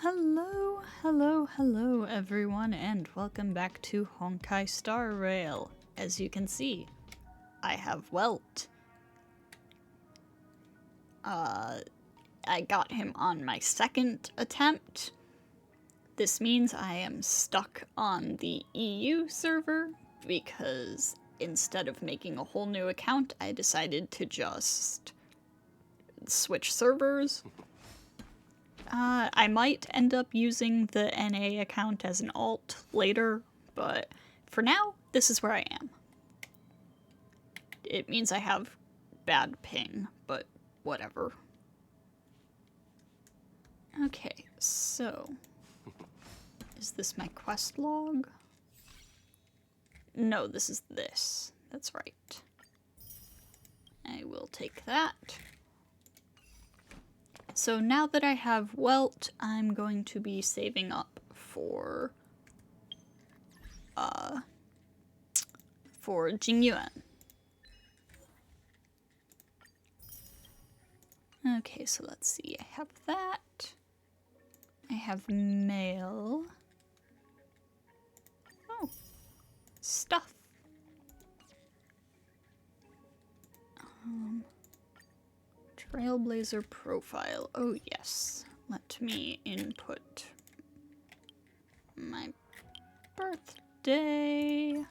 Hello, hello, hello everyone, and welcome back to Honkai Star Rail. As you can see, I have Welt. I got him on my second attempt. This means I am stuck on the EU server because instead of making a whole new account, I decided to just switch servers. I might end up using the NA account as an alt later, but for now, this is where I am. It means I have bad ping, but whatever. Okay, so... is this my quest log? No, this is this. That's right. I will take that. So now that I have Welt, I'm going to be saving up for Jingyuan. Okay, so let's see. I have that. I have mail. Oh, stuff. Trailblazer profile. Oh yes. Let me input my birthday.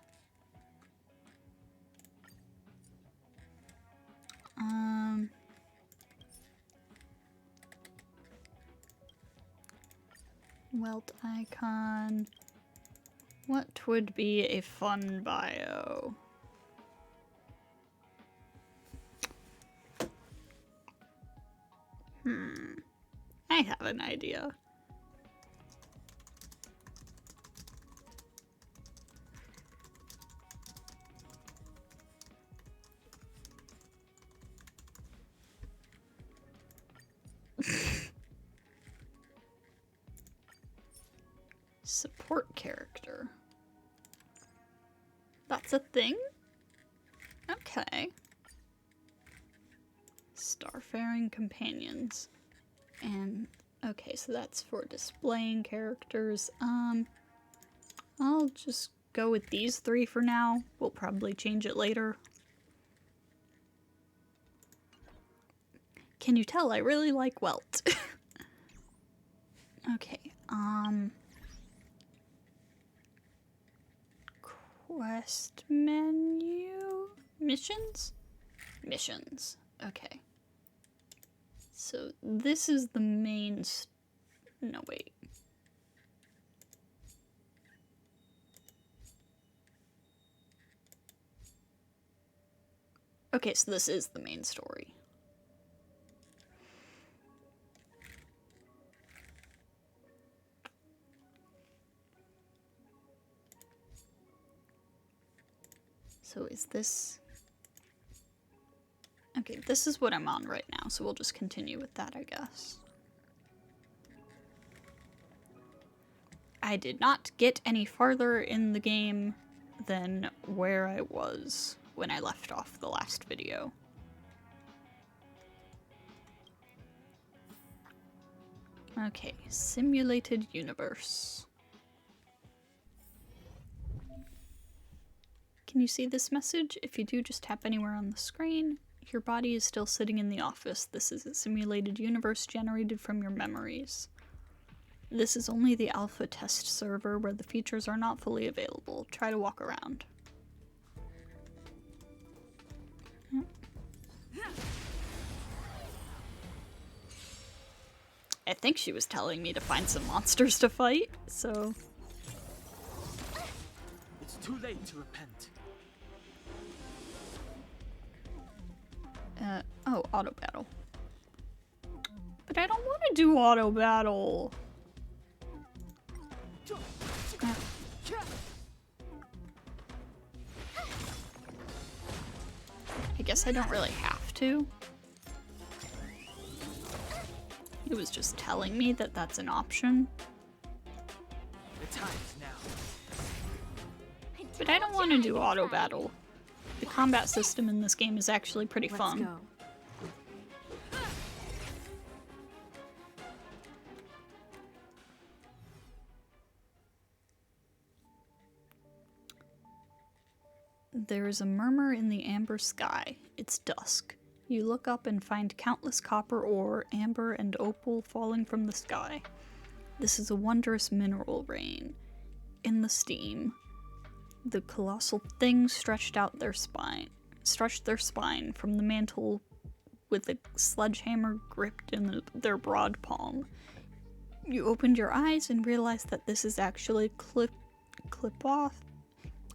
Welt icon. What would be a fun bio? I have an idea. Support character. That's a thing? Okay. Starfaring companions. And, okay, so that's for displaying characters. I'll just go with these three for now. We'll probably change it later. Can you tell I really like Welt? Okay, quest menu? Missions? Missions, okay. So this is the main no, wait. Okay, so this is the main story. So is this... okay, this is what I'm on right now, so we'll just continue with that, I guess. I did not get any farther in the game than where I was when I left off the last video. Okay, simulated universe. Can you see this message? If you do, just tap anywhere on the screen. Your body is still sitting in the office. This is a simulated universe generated from your memories. This is only the alpha test server where the features are not fully available. Try to walk around. Yep. I think she was telling me to find some monsters to fight, so... it's too late to repent. Oh, auto battle. But I don't want to do auto battle. I guess I don't really have to. It was just telling me that that's an option. The time's now. But I don't want to do auto battle. The combat system in this game is actually pretty fun. Let's go. There is a murmur in the amber sky. It's dusk. You look up and find countless copper ore, amber, and opal falling from the sky. This is a wondrous mineral rain. In the steam, the colossal things stretched their spine from the mantle with a sledgehammer gripped in their broad palm. You opened your eyes and realized that this is actually Clipoth.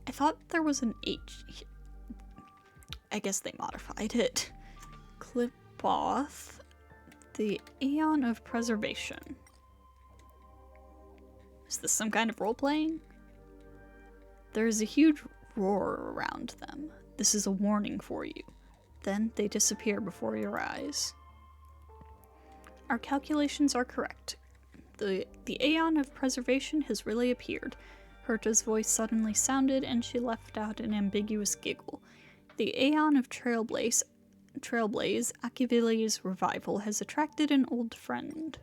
I thought there was an H. I guess they modified it. Clipoth, the Aeon of Preservation. Is this some kind of role-playing? There is a huge roar around them. This is a warning for you. Then they disappear before your eyes. Our calculations are correct. The Aeon of Preservation has really appeared. Herta's voice suddenly sounded, and she left out an ambiguous giggle. The Aeon of Trailblaze, Akivili's revival, has attracted an old friend.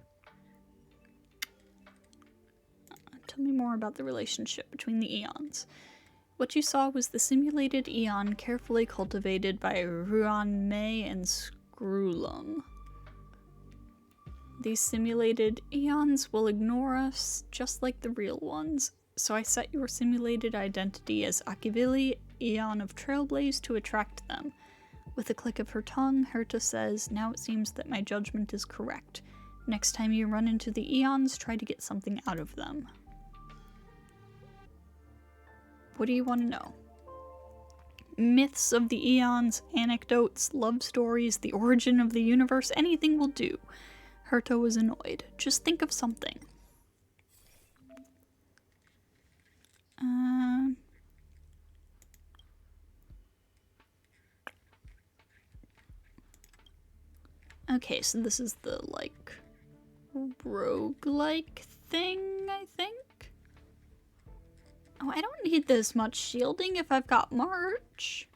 Tell me more about the relationship between the Eons. What you saw was the simulated Eon carefully cultivated by Ruan Mei and Scrulum. These simulated Eons will ignore us just like the real ones, so I set your simulated identity as Akivili, Eon of Trailblaze, to attract them. With a click of her tongue, Herta says, "Now it seems that my judgment is correct. Next time you run into the Eons, try to get something out of them." What do you want to know? Myths of the Eons, anecdotes, love stories, the origin of the universe, anything will do. Herta was annoyed. Just think of something. Okay, so this is the, like, roguelike thing, I think? Oh, I don't need this much shielding if I've got March.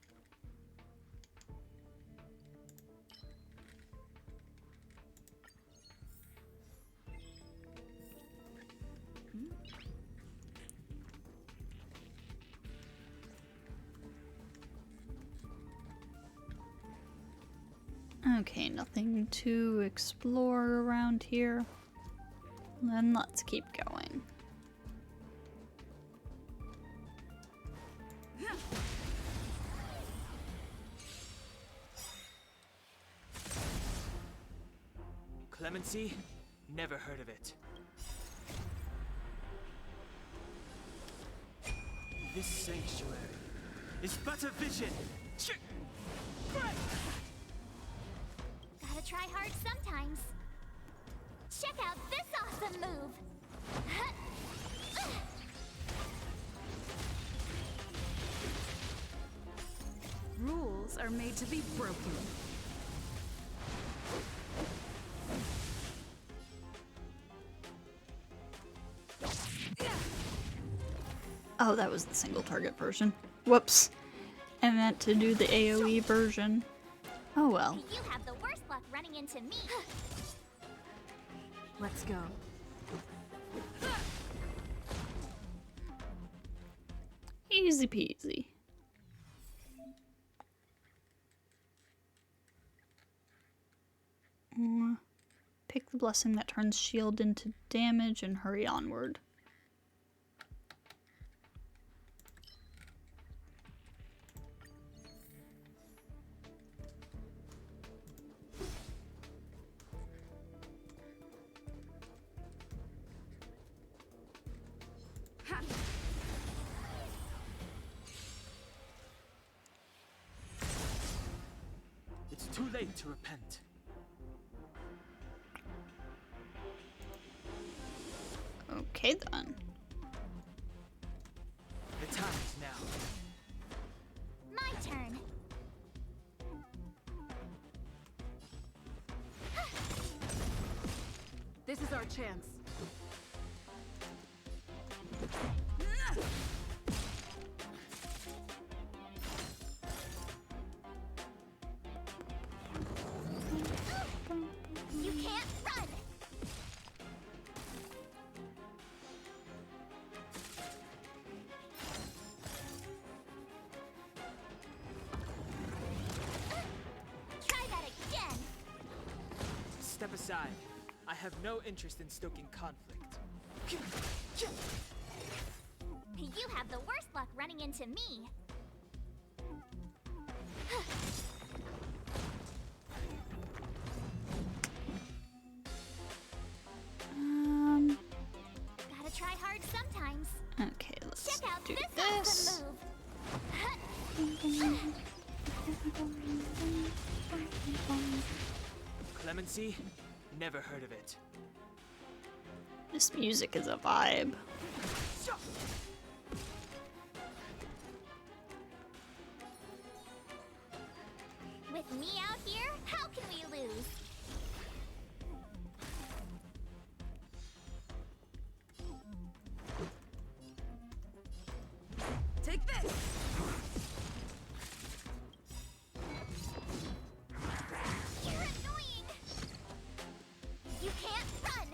Okay, nothing to explore around here. Then let's keep going. Clemency? Never heard of it. This sanctuary is but a vision. Gotta try hard sometimes. Check out this awesome move! Rules are made to be broken. Oh, that was the single target version. Whoops. I meant to do the AoE version. Oh well. You have the worst luck running into me. Let's go. Easy peasy. Pick the blessing that turns shield into damage and hurry onward. It's too late to repent. Okay then. The time is now. My turn. This is our chance. You can't run! aside, I have no interest in stoking conflict. You have the worst luck running into me. Gotta try hard sometimes. Okay, let's Check out do this this. awesome move. Clemency? Never heard of it. This music is a vibe. With me out here, how can we lose? Take this! You're annoying! You can't run!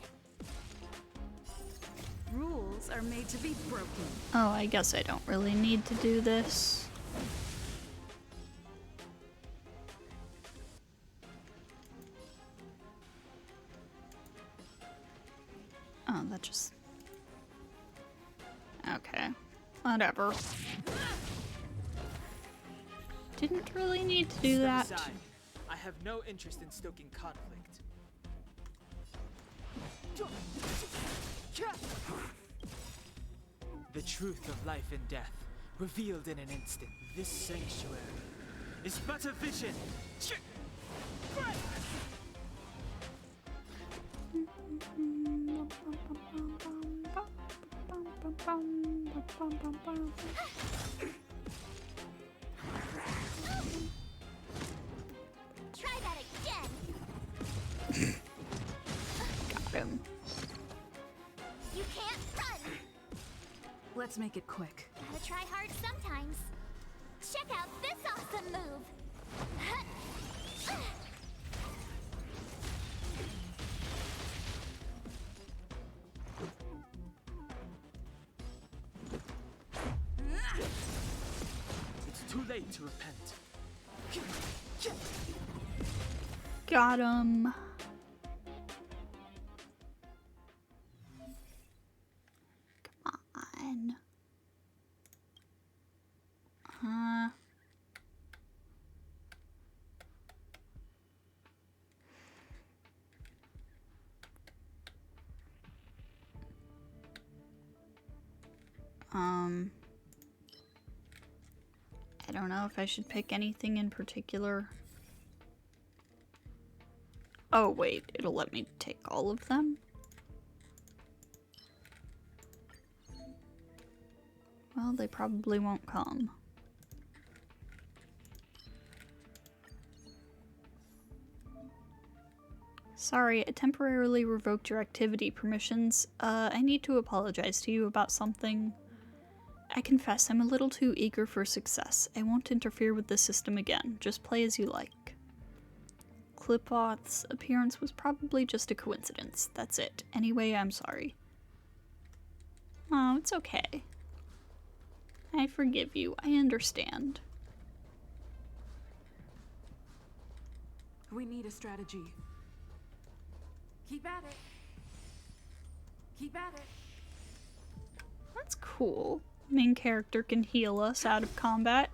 Rules are made to be broken. Oh, I guess I don't really need to do this. Oh, that just... Okay. Whatever. Didn't really need to do that. Step aside. I have no interest in stoking conflict. The truth of life and death, revealed in an instant. This sanctuary is but a vision. Try that again! Got him. You can't run! Let's make it quick. Gotta try hard sometimes. Check out this awesome move! It's too late to repent. Got him. Come on. Huh? I don't know if I should pick anything in particular. Oh wait, it'll let me take all of them? Well, they probably won't come. Sorry, I temporarily revoked your activity permissions. I need to apologize to you about something. I confess I'm a little too eager for success. I won't interfere with the system again. Just play as you like. Clipoth's appearance was probably just a coincidence. That's it. Anyway, I'm sorry. Oh, it's okay. I forgive you. I understand. We need a strategy. Keep at it. Keep at it. That's cool. Main character can heal us out of combat.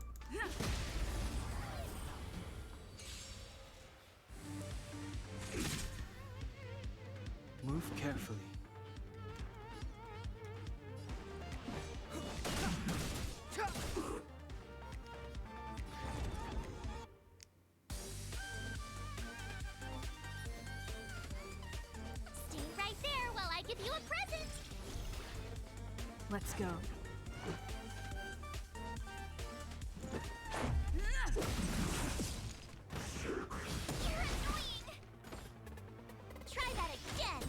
Move carefully. Stay right there while I give you a present! Let's go. You're annoying! Try that again!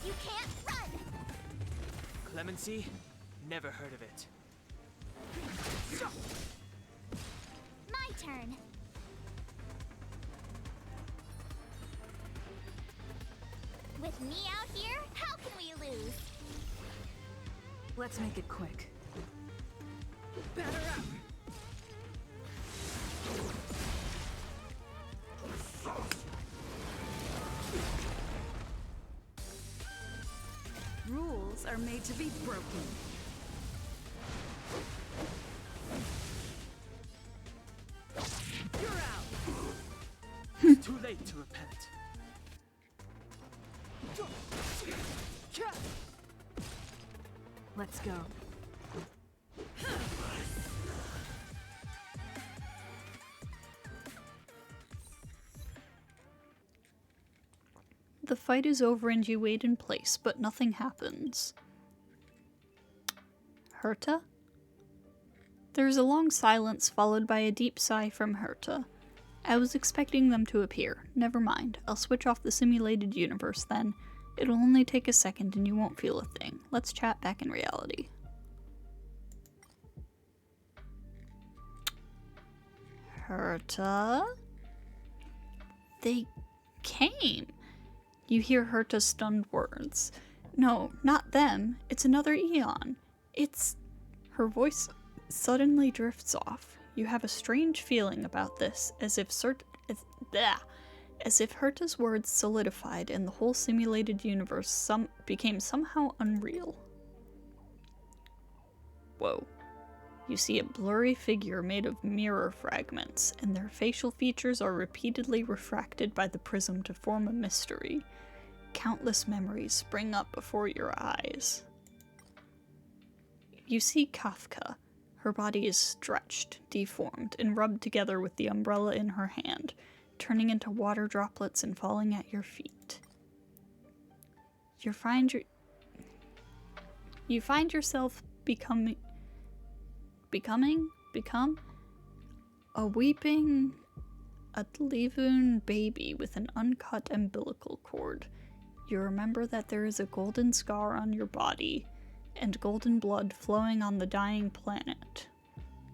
You can't run! Clemency? Never heard of it. My turn. With me out here, how can we lose? Let's make it quick. Batter up! Rules are made to be broken. You're out! Too late to repent. Let's go. The fight is over and you wait in place, but nothing happens. Herta? There's a long silence followed by a deep sigh from Herta. I was expecting them to appear. Never mind. I'll switch off the simulated universe then. It'll only take a second and you won't feel a thing. Let's chat back in reality. Herta? They came. You hear Herta's stunned words. No, not them. It's another Eon. It's... Her voice suddenly drifts off. You have a strange feeling about this, as if Herta's words solidified and the whole simulated universe became somehow unreal. Whoa. You see a blurry figure made of mirror fragments, and their facial features are repeatedly refracted by the prism to form a mystery. Countless memories spring up before your eyes. You see Kafka. Her body is stretched, deformed, and rubbed together with the umbrella in her hand, turning into water droplets and falling at your feet. You find yourself become a weeping Atlivun baby with an uncut umbilical cord. You remember that there is a golden scar on your body, and golden blood flowing on the dying planet.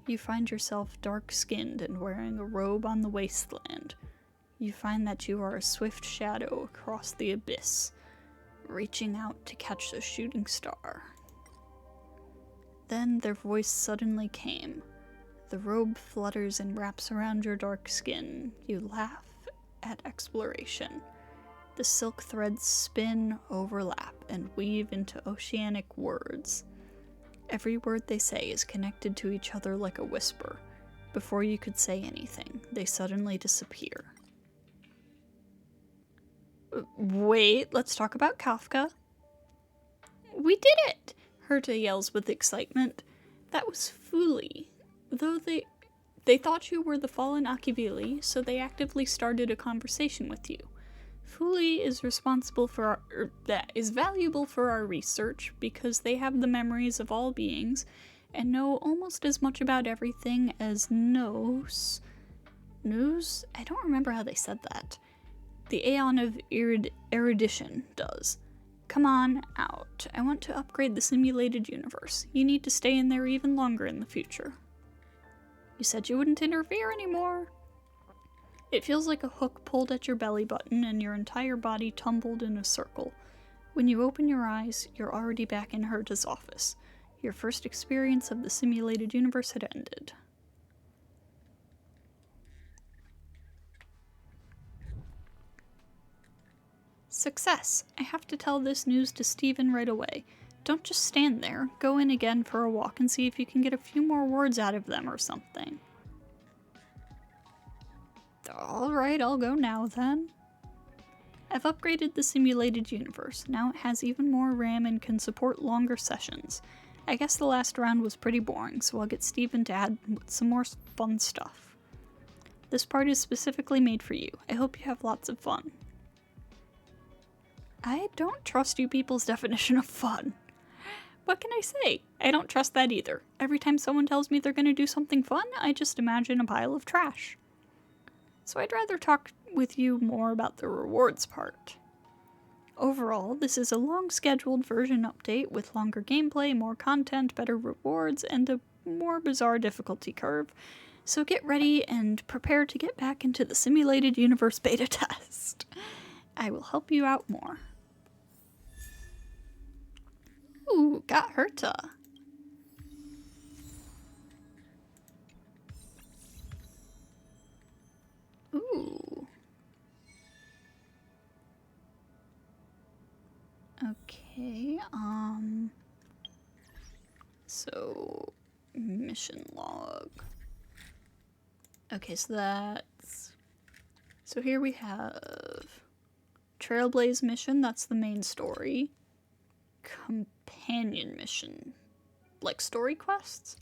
You find yourself dark-skinned and wearing a robe on the wasteland. You find that you are a swift shadow across the abyss, reaching out to catch a shooting star. Then their voice suddenly came. The robe flutters and wraps around your dark skin. You laugh at exploration. The silk threads spin, overlap, and weave into oceanic words. Every word they say is connected to each other like a whisper. Before you could say anything, they suddenly disappear. Wait, let's talk about Kafka. We did it! Herta yells with excitement. That was Fuli. Though they thought you were the fallen Akivili, so they actively started a conversation with you. Fuli is responsible for is valuable for our research because they have the memories of all beings and know almost as much about everything as Nos. I don't remember how they said that. The Aeon of Erudition does. Come on out. I want to upgrade the simulated universe. You need to stay in there even longer in the future. You said you wouldn't interfere anymore. It feels like a hook pulled at your belly button and your entire body tumbled in a circle. When you open your eyes, you're already back in Herta's office. Your first experience of the simulated universe had ended. Success! I have to tell this news to Steven right away. Don't just stand there. Go in again for a walk and see if you can get a few more words out of them or something. Alright, I'll go now then. I've upgraded the simulated universe. Now it has even more RAM and can support longer sessions. I guess the last round was pretty boring, so I'll get Steven to add some more fun stuff. This part is specifically made for you. I hope you have lots of fun. I don't trust you people's definition of fun. What can I say? I don't trust that either. Every time someone tells me they're going to do something fun, I just imagine a pile of trash. So I'd rather talk with you more about the rewards part. Overall, this is a long-scheduled version update with longer gameplay, more content, better rewards, and a more bizarre difficulty curve. So get ready and prepare to get back into the simulated universe beta test. I will help you out more. Ooh, got Herta. Okay, so mission log. Okay, so here we have Trailblaze mission, that's the main story. Companion mission, like story quests,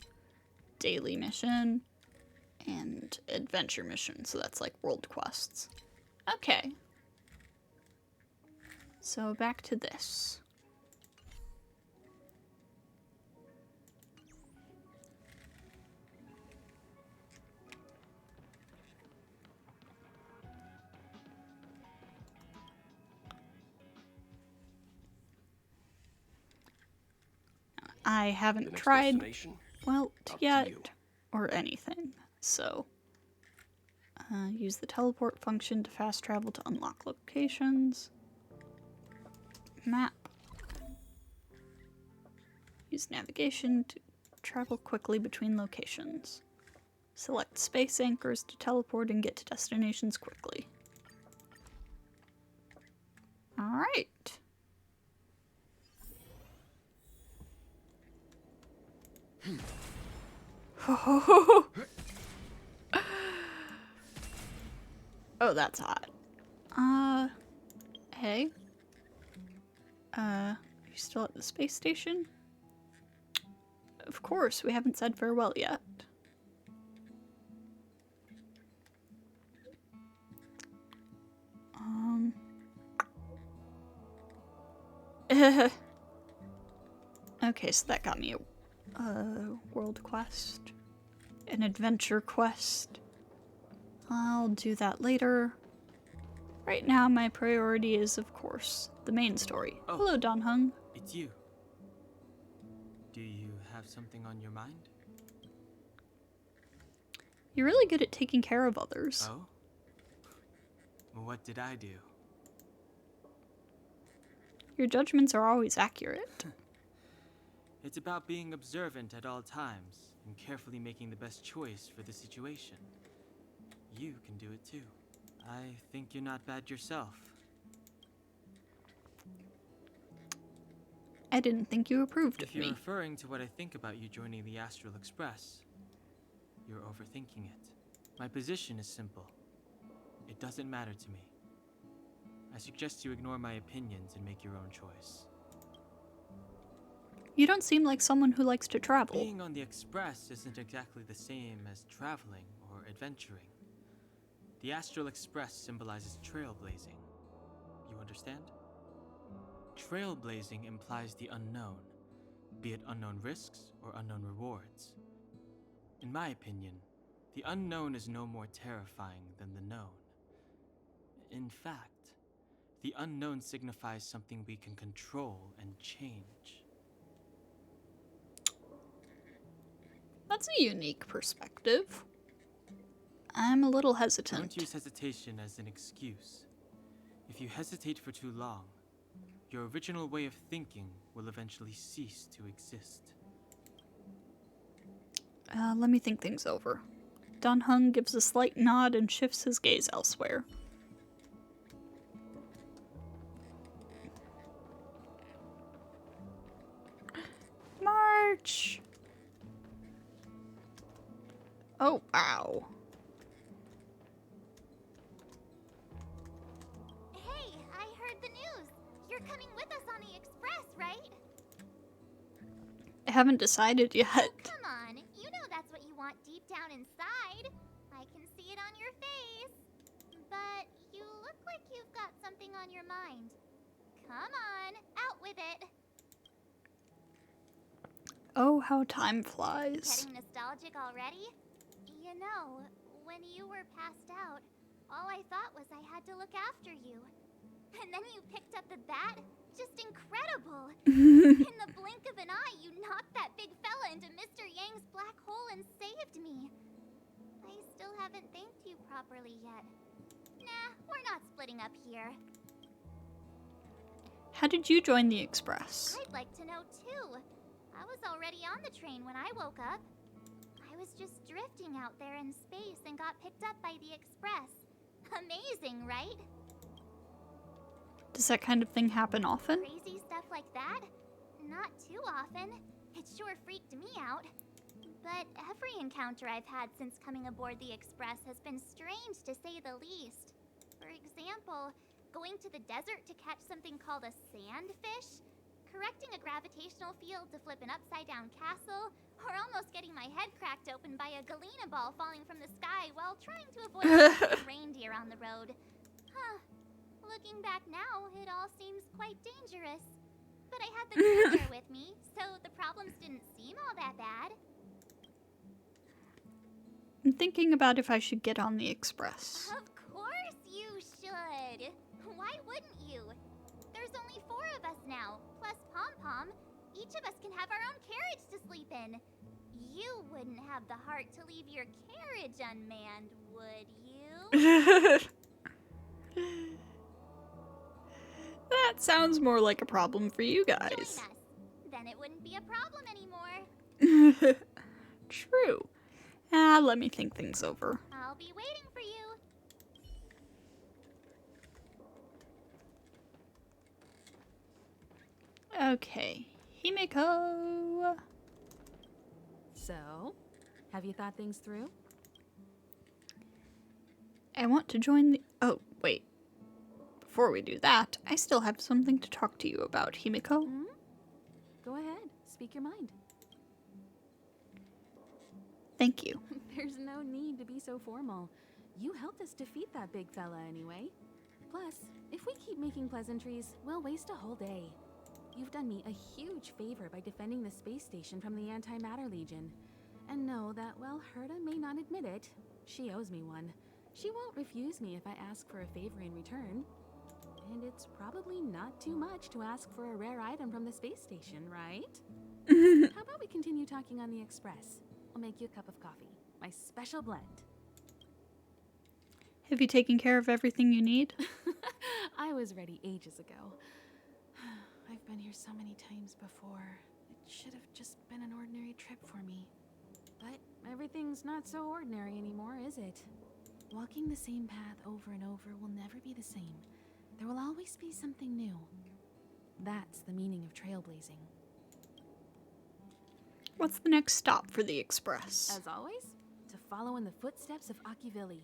daily mission, and adventure mission, so that's like world quests. Okay. So back to this. I haven't tried Welt yet, or anything, so use the teleport function to fast travel to unlock locations. Map. Use navigation to travel quickly between locations. Select space anchors to teleport and get to destinations quickly. Alright. Oh, that's hot. Hey. You still at the space station? Of course, we haven't said farewell yet. Okay, so that got me a world quest. An adventure quest. I'll do that later. Right now, my priority is, of course, the main story. Oh. Hello, Don Hung. It's you. Do you have something on your mind? You're really good at taking care of others. Oh? Well, what did I do? Your judgments are always accurate. It's about being observant at all times and carefully making the best choice for the situation. You can do it too. I think you're not bad yourself. I didn't think you approved If of you're me. referring to what I think about you joining the Astral Express, you're overthinking it. My position is simple. It doesn't matter to me. I suggest you ignore my opinions and make your own choice. You don't seem like someone who likes to travel. Being on the Express isn't exactly the same as traveling or adventuring. The Astral Express symbolizes trailblazing. You understand? Trailblazing implies the unknown, be it unknown risks or unknown rewards. In my opinion, the unknown is no more terrifying than the known. In fact, the unknown signifies something we can control and change. That's a unique perspective. I'm a little hesitant. Don't use hesitation as an excuse. If you hesitate for too long, your original way of thinking will eventually cease to exist. Let me think things over. Don Hung gives a slight nod and shifts his gaze elsewhere. March! Oh, wow. Hey, I heard the news. You're coming with us on the Express, right? I haven't decided yet. Come on, you know that's what you want deep down inside. I can see it on your face. But you look like you've got something on your mind. Come on, out with it. Oh, how time flies. Getting nostalgic already? You know, when you were passed out, all I thought was I had to look after you. And then you picked up the bat? Just incredible! In the blink of an eye, you knocked that big fella into Mr. Yang's black hole and saved me. I still haven't thanked you properly yet. Nah, we're not splitting up here. How did you join the Express? I'd like to know too. I was already on the train when I woke up. I was just drifting out there in space and got picked up by the Express. Amazing, right? Does that kind of thing happen often? Crazy stuff like that? Not too often. It sure freaked me out. But every encounter I've had since coming aboard the Express has been strange to say the least. For example, going to the desert to catch something called a sandfish, correcting a gravitational field to flip an upside-down castle, or almost getting my head cracked open by a galena ball falling from the sky while trying to avoid a reindeer on the road. Huh. Looking back now, it all seems quite dangerous. But I had the crew there with me, so the problems didn't seem all that bad. I'm thinking about if I should get on the Express. Of course you should! Why wouldn't you? There's only 4 of us now, plus Pom-Pom. Each of us can have our own carriage to sleep in. You wouldn't have the heart to leave your carriage unmanned, would you? That sounds more like a problem for you Join guys. us. Then it wouldn't be a problem anymore. True. Let me think things over. I'll be waiting for you. Okay. Himiko. So, have you thought things through? I want to join the... Oh, wait. Before we do that, I still have something to talk to you about, Himiko. Hmm? Go ahead, speak your mind. Thank you. There's no need to be so formal. You helped us defeat that big fella anyway. Plus, if we keep making pleasantries, we'll waste a whole day. You've done me a huge favor by defending the space station from the Antimatter Legion. And know that while Herta may not admit it, she owes me one. She won't refuse me if I ask for a favor in return. And it's probably not too much to ask for a rare item from the space station, right? How about we continue talking on the Express? I'll make you a cup of coffee. My special blend. Have you taken care of everything you need? I was ready ages ago. I've been here so many times before. It should have just been an ordinary trip for me. But everything's not so ordinary anymore, is it? Walking the same path over and over will never be the same. There will always be something new. That's the meaning of trailblazing. What's the next stop for the Express? As always, to follow in the footsteps of Akivili.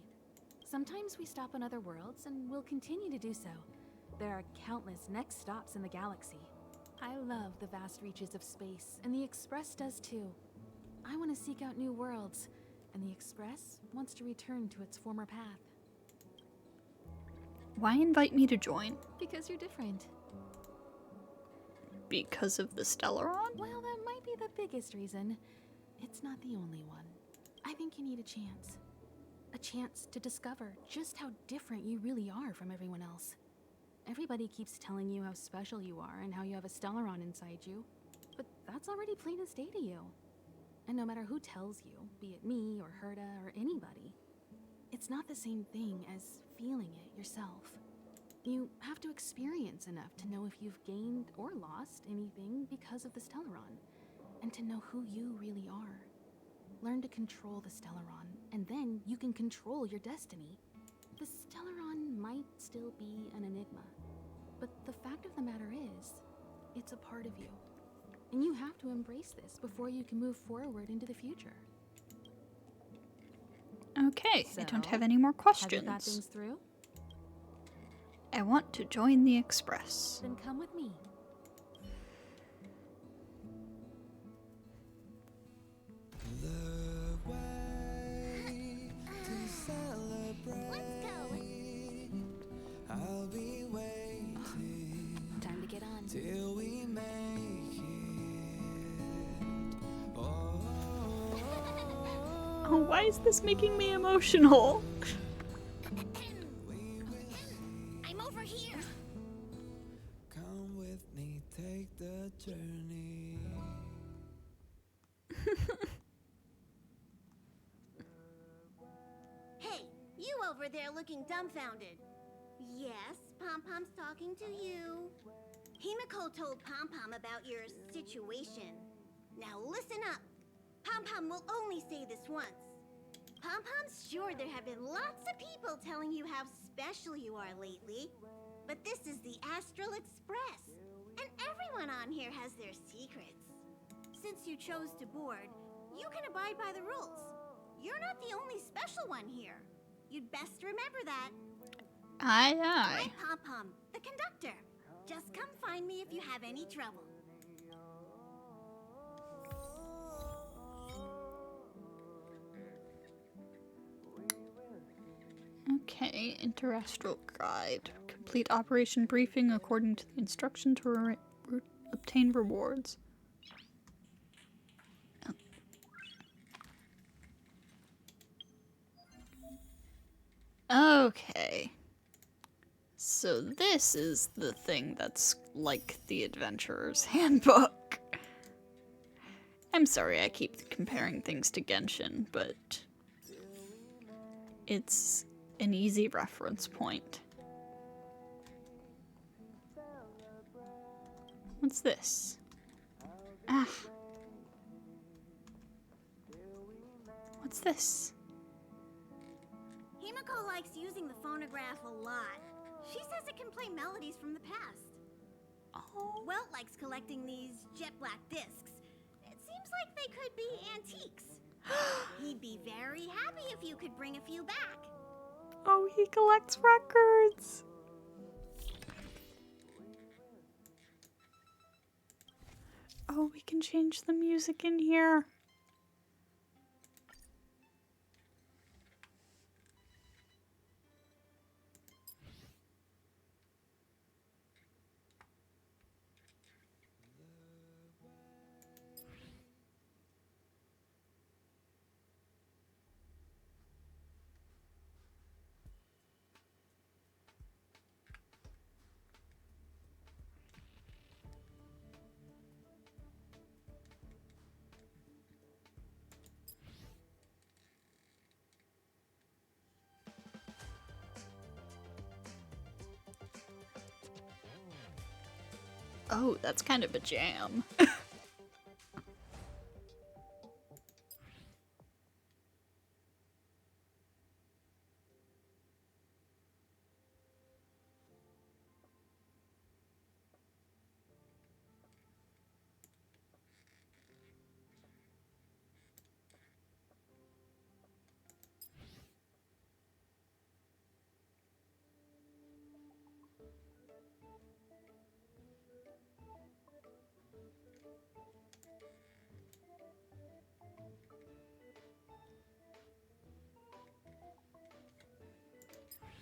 Sometimes we stop on other worlds, and we'll continue to do so. There are countless next stops in the galaxy. I love the vast reaches of space, and the Express does too. I want to seek out new worlds, and the Express wants to return to its former path. Why invite me to join? Because you're different. Because of the Stellaron? Well, that might be the biggest reason. It's not the only one. I think you need a chance. A chance to discover just how different you really are from everyone else. Everybody keeps telling you how special you are and how you have a Stellaron inside you, but that's already plain as day to you. And no matter who tells you, be it me or Herta or anybody, it's not the same thing as feeling it yourself. You have to experience enough to know if you've gained or lost anything because of the Stellaron, and to know who you really are. Learn to control the Stellaron, and then you can control your destiny. The Stellaron might still be an enigma, but the fact of the matter is, it's a part of you. And you have to embrace this before you can move forward into the future. Okay, I don't So, have any more Have you questions. thought things through? I want to join the Express. Then come with me. Let's go. I'll be waiting Time to get on. till we make it. Oh, why is this making me emotional? I'm over here. Come with me, take the journey. Hey, you over there looking dumbfounded. Yes, Pom-Pom's talking to you. Himiko told Pom-Pom about your situation. Now listen up. Pom-Pom will only say this once. Pom-Pom's sure there have been lots of people telling you how special you are lately. but this is the Astral Express, and everyone on here has their secrets. Since you chose to board, you can abide by the rules. You're not the only special one here. You'd best remember that. Aye, aye. I'm Pom-Pom, the conductor. Just come find me if you have any trouble. Okay, interastral guide. Complete operation briefing according to the instruction to obtain rewards. Okay. So this is the thing that's like the Adventurer's Handbook. I'm sorry I keep comparing things to Genshin, but it's an easy reference point. What's this? Ah. What's this? Himiko likes using the phonograph a lot. She says it can play melodies from the past. Oh. Welt likes collecting these jet black discs. It seems like they could be antiques. He'd be very happy if you could bring a few back. Oh, he collects records. Oh, we can change the music in here. Oh, that's kind of a jam.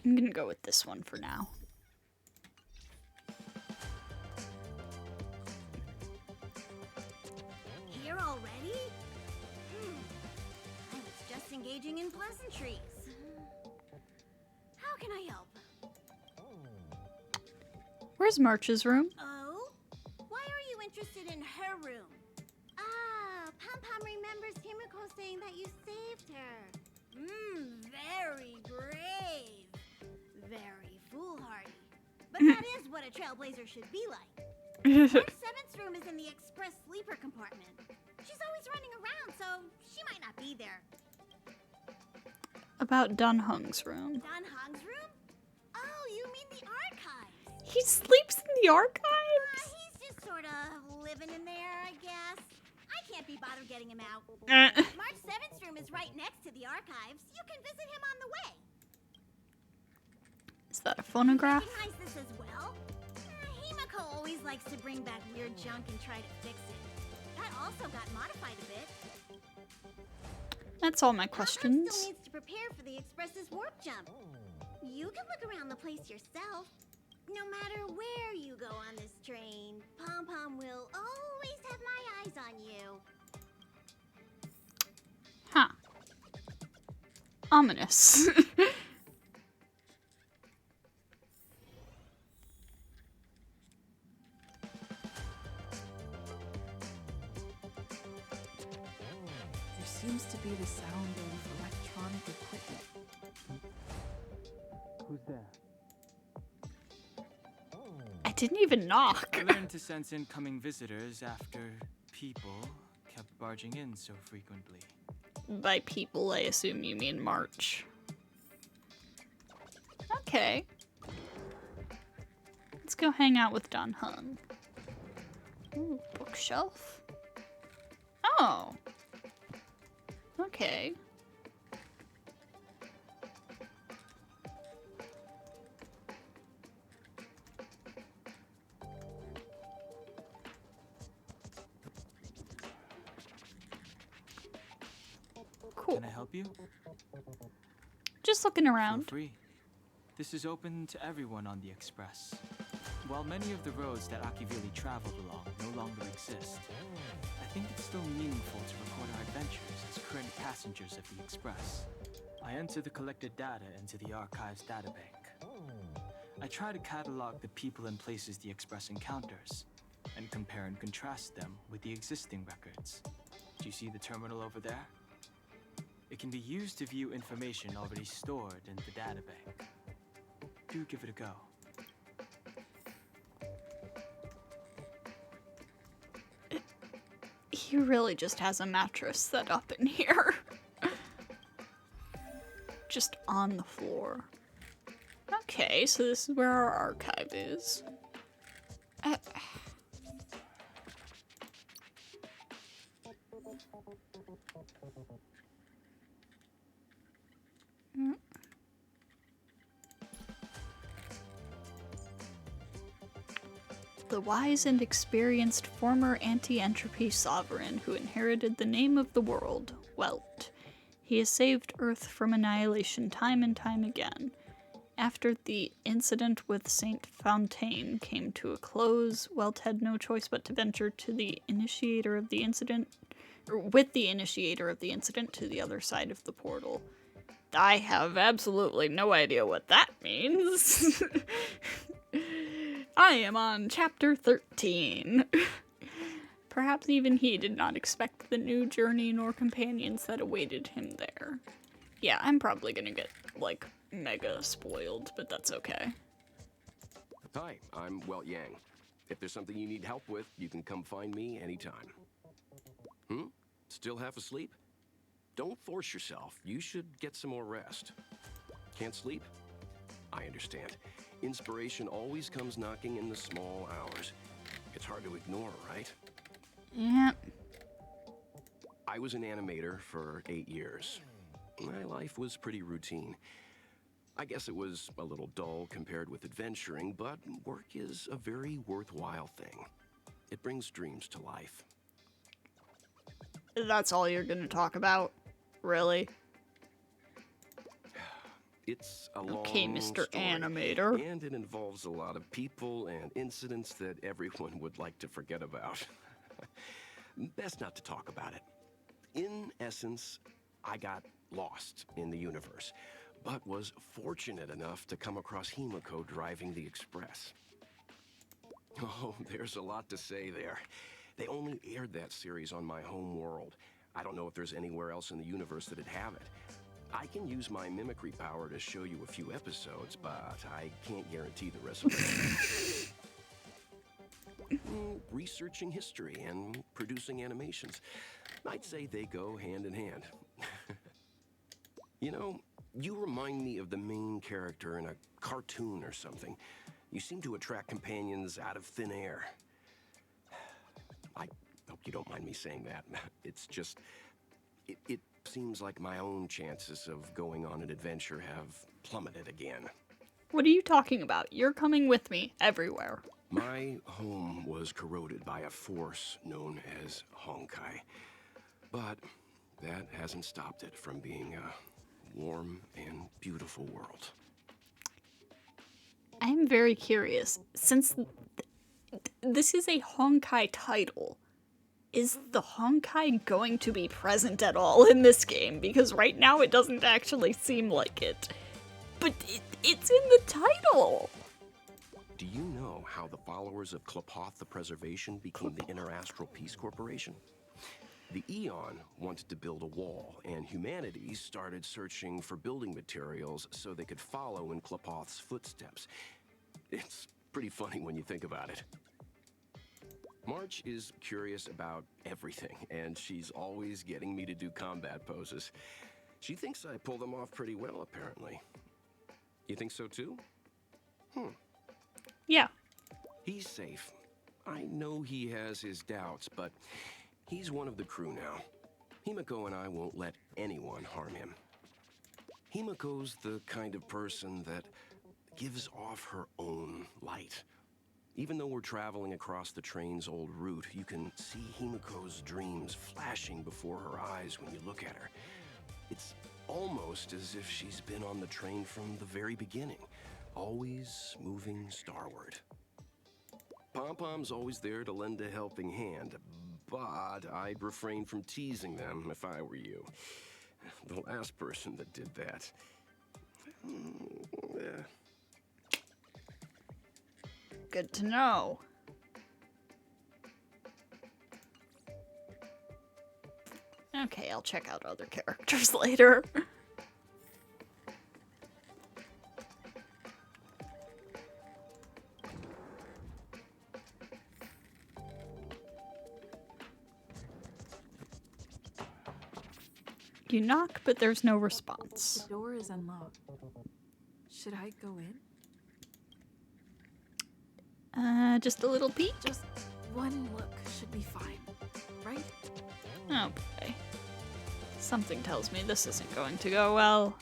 I'm gonna go with this one for now. Here already? I was just engaging in pleasantries. How can I help? Where's March's room? Oh? Why are you interested in her room? Ah, Pom-Pom remembers Himiko saying that you saved her. Very brave. Very foolhardy. But that is what a trailblazer should be like. March 7th's room is in the express sleeper compartment. She's always running around, so she might not be there. About Dunhung's room. Don Hong's room? Oh, you mean the archives? He sleeps in the archives? He's just sort of living in there, I guess. I can't be bothered getting him out. Eh. March 7th's room is right next to the archives. You can visit him on the way. Is that a phonograph? Recognize this as well? Himiko always likes to bring back weird junk and try to fix it. That also got modified a bit. That's all my Pom-Pom questions. still needs to prepare for the Express's warp jump. You can look around the place yourself. No matter where you go on this train, Pom-Pom will always have my eyes on you. Huh. Ominous. There seems to be the sound of electronic equipment. Who's there? I didn't even knock. I learned to sense incoming visitors after people kept barging in so frequently. By people, I assume you mean March. Okay. Let's go hang out with Don Hung. Ooh, bookshelf? Oh. Okay. Cool. Can I help you? Just looking Feel around. free. This is open to everyone on the Express. While many of the roads that Akivili traveled along no longer exist, I think it's still meaningful to record our adventures as current passengers of the Express. I enter the collected data into the Archives databank. I try to catalog the people and places the Express encounters, and compare and contrast them with the existing records. Do you see the terminal over there? It can be used to view information already stored in the databank. Do give it a go. He really just has a mattress set up in here. Just on the floor. Okay, so this is where our archive is. The wise and experienced former anti-entropy sovereign who inherited the name of the world, Welt. He has saved Earth from annihilation time and time again. After the incident with Saint Fontaine came to a close, Welt had no choice but to venture to the initiator of the incident, or with the initiator of the incident to the other side of the portal. I have absolutely no idea what that means. I am on chapter 13. Perhaps even he did not expect the new journey nor companions that awaited him there. Yeah, I'm probably gonna get, like, mega spoiled, but that's okay. Hi, I'm Welt Yang. If there's something you need help with, you can come find me anytime. Still half asleep? Don't force yourself. You should get some more rest. Can't sleep? I understand. Inspiration always comes knocking in the small hours. It's hard to ignore, right? Yeah. I was an animator for 8 years. My life was pretty routine. I guess it was a little dull compared with adventuring, but work is a very worthwhile thing. It brings dreams to life. That's all you're gonna talk about? Really? It's a long Okay, Mr. story, Animator. and it involves a lot of people and incidents that everyone would like to forget about. Best not to talk about it. In essence, I got lost in the universe, but was fortunate enough to come across Himiko driving the Express. Oh, there's a lot to say there. They only aired that series on my home world. I don't know if there's anywhere else in the universe that'd have it. I can use my mimicry power to show you a few episodes, but I can't guarantee the rest of it. Researching history and producing animations. I'd say they go hand in hand. You know, you remind me of the main character in a cartoon or something. You seem to attract companions out of thin air. I hope you don't mind me saying that. It's just... It seems like my own chances of going on an adventure have plummeted again. What are you talking about? You're coming with me everywhere. My home was corroded by a force known as Honkai. But that hasn't stopped it from being a warm and beautiful world. I'm very curious. Since this is a Honkai title, is the Honkai going to be present at all in this game? Because right now it doesn't actually seem like it. But it's in the title! Do you know how the followers of Klapoth the Preservation became the Interastral Peace Corporation? The Eon wanted to build a wall, and humanity started searching for building materials so they could follow in Klapoth's footsteps. It's pretty funny when you think about it. March is curious about everything, and she's always getting me to do combat poses. She thinks I pull them off pretty well, apparently. You think so too? Yeah. He's safe. I know he has his doubts, but he's one of the crew now. Himiko and I won't let anyone harm him. Himiko's the kind of person that gives off her own light. Even though we're traveling across the train's old route, you can see Himiko's dreams flashing before her eyes when you look at her. It's almost as if she's been on the train from the very beginning, always moving starward. Pom-Pom's always there to lend a helping hand, but I'd refrain from teasing them if I were you. The last person that did that... Good to know. Okay, I'll check out other characters later. You knock, but there's no response. The door is unlocked. Should I go in? Just a little peek? Just one look should be fine, right? Okay. Something tells me this isn't going to go well.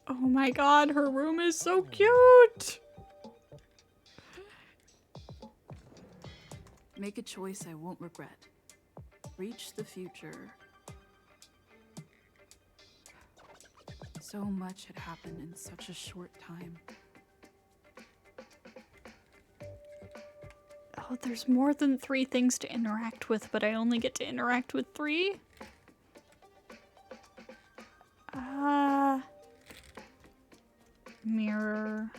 Oh my god, her room is so cute! Make a choice I won't regret. Reach the future. So much had happened in such a short time. Oh, there's more than 3 things to interact with, but I only get to interact with 3? Mirror.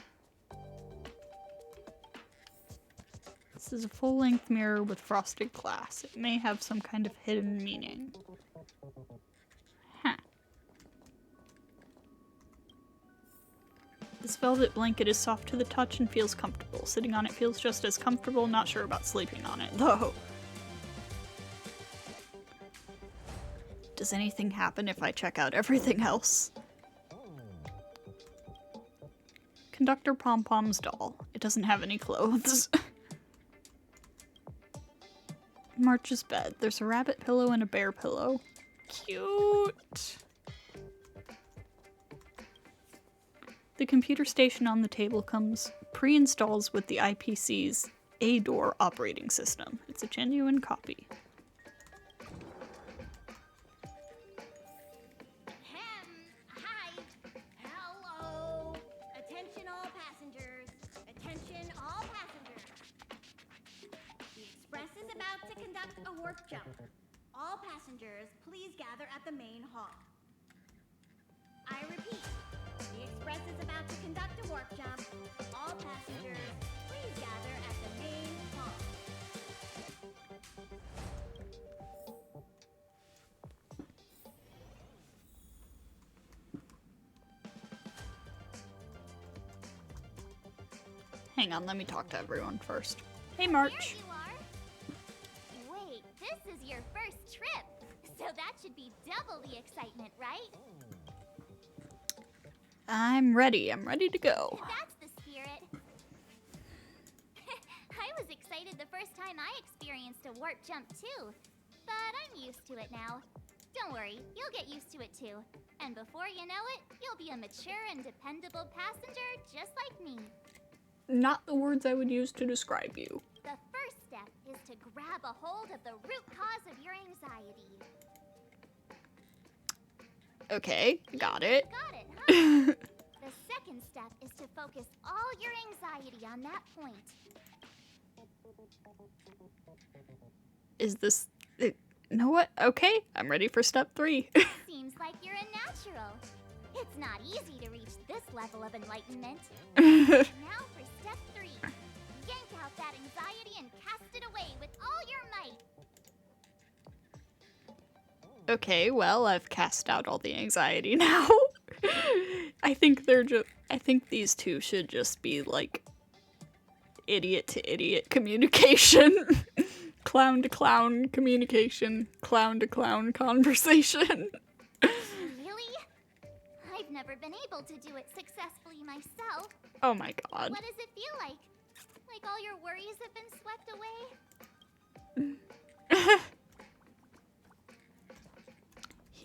This is a full-length mirror with frosted glass. It may have some kind of hidden meaning. Huh. This velvet blanket is soft to the touch and feels comfortable. Sitting on it feels just as comfortable. Not sure about sleeping on it, though. Does anything happen if I check out everything else? Conductor Pom-Pom's doll. It doesn't have any clothes. March's bed. There's a rabbit pillow and a bear pillow. Cute! The computer station on the table comes pre-installed with the IPC's A-Door operating system. It's a genuine copy. Hi. Hello. Attention all passengers. Attention all passengers. The express is about to conduct a warp jump. All passengers, please gather at the main hall. I repeat, the express is about to conduct a warp jump. All passengers, please gather at the main hall. Hang on, let me talk to everyone first. Hey, March. Here you are. Wait, this is your first trip, so that should be double the excitement, right? I'm ready. I'm ready to go. That's the spirit. I was excited the first time I experienced a warp jump too, but I'm used to it now. Don't worry, you'll get used to it too. And before you know it, you'll be a mature and dependable passenger just like me. Not the words I would use to describe you. The first step is to grab a hold of the root cause of your anxiety. Okay, got it. Got it, huh? The second step is to focus all your anxiety on that point. Is this... you know what? Okay, I'm ready for step 3. Seems like you're a natural. It's not easy to reach this level of enlightenment. Now for step 3. Yank out that anxiety and cast it away with all your might. Okay, well, I've cast out all the anxiety now. I think these two should just be like idiot to idiot communication. Clown to clown communication. Clown to clown conversation. Really? I've never been able to do it successfully myself. Oh my god. What does it feel like? Like all your worries have been swept away?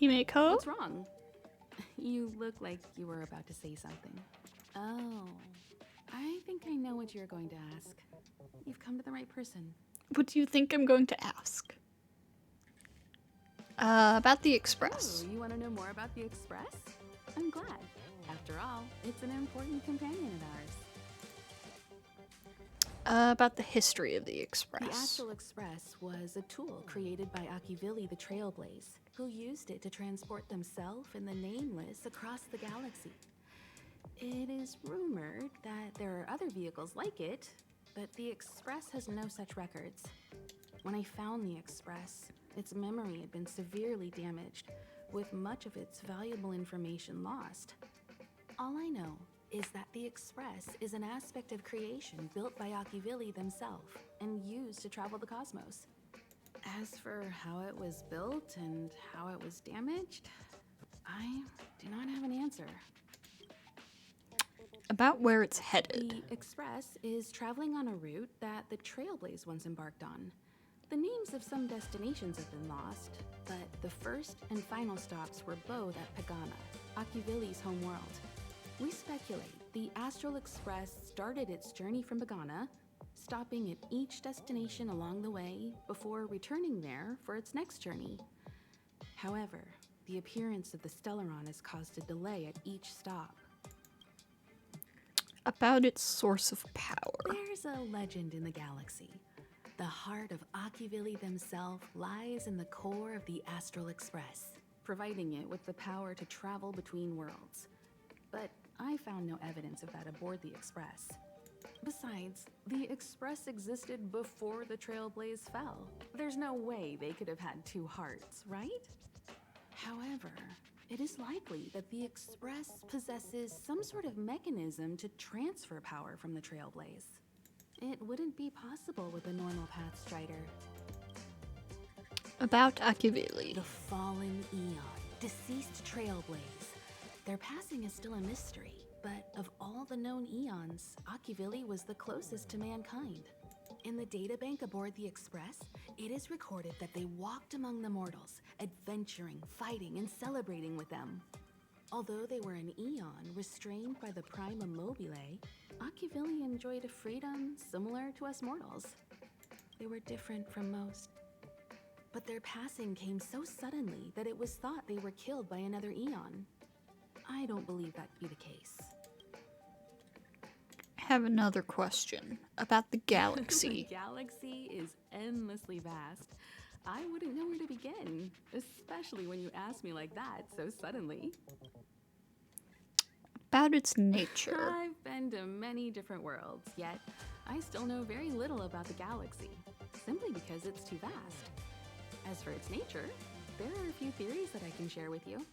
Himeko? What's wrong? You look like you were about to say something. Oh, I think I know what you're going to ask. You've come to the right person. What do you think I'm going to ask? About the Express. Oh, you want to know more about the Express? I'm glad. After all, it's an important companion of ours. About the history of the Express. The Astral Express was a tool created by Akivili the Trailblaze, who used it to transport themselves and the Nameless across the galaxy. It is rumored that there are other vehicles like it, but the Express has no such records. When I found the Express, its memory had been severely damaged, with much of its valuable information lost. All I know is that the Express is an aspect of creation built by Akivili themselves and used to travel the cosmos. As for how it was built and how it was damaged, I do not have an answer. About where it's headed. The Express is traveling on a route that the Trailblaze once embarked on. The names of some destinations have been lost, but the first and final stops were both at Pagana, Akivili's home world. We speculate the Astral Express started its journey from Pagana, stopping at each destination along the way before returning there for its next journey. However, the appearance of the Stellaron has caused a delay at each stop. About its source of power. There's a legend in the galaxy. The heart of Akivili themselves lies in the core of the Astral Express, providing it with the power to travel between worlds. But I found no evidence of that aboard the Express. Besides, the Express existed before the Trailblaze fell. There's no way they could have had two hearts, right? However, it is likely that the Express possesses some sort of mechanism to transfer power from the Trailblaze. It wouldn't be possible with a normal Path Strider. About Akivili. The fallen Eon, deceased Trailblaze. Their passing is still a mystery, but of all the known Eons, Akivili was the closest to mankind. In the databank aboard the Express, it is recorded that they walked among the mortals, adventuring, fighting, and celebrating with them. Although they were an Eon restrained by the Prima Mobile, Akivili enjoyed a freedom similar to us mortals. They were different from most. But their passing came so suddenly that it was thought they were killed by another Eon. I don't believe that to be the case. Have another question about the galaxy. The galaxy is endlessly vast. I wouldn't know where to begin, especially when you ask me like that so suddenly. About its nature. I've been to many different worlds, yet I still know very little about the galaxy, simply because it's too vast. As for its nature, there are a few theories that I can share with you.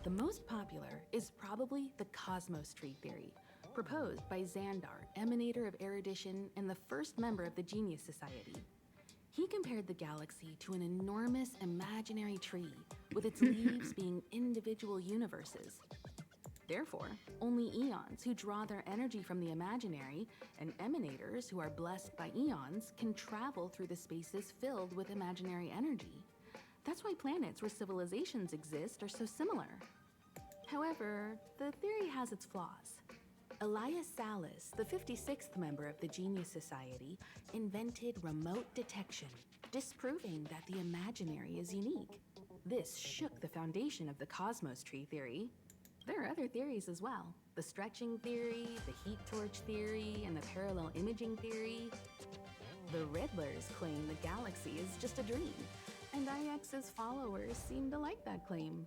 The most popular is probably the Cosmos Tree theory, proposed by Xandar, emanator of erudition and the first member of the Genius Society. He compared the galaxy to an enormous imaginary tree, with its leaves being individual universes. Therefore, only Eons who draw their energy from the imaginary and emanators who are blessed by Eons can travel through the spaces filled with imaginary energy. That's why planets where civilizations exist are so similar. However, the theory has its flaws. Elias Salas, the 56th member of the Genius Society, invented remote detection, disproving that the imaginary is unique. This shook the foundation of the Cosmos Tree theory. There are other theories as well. The stretching theory, the heat torch theory, and the parallel imaging theory. The Riddlers claim the galaxy is just a dream, and IX's followers seem to like that claim.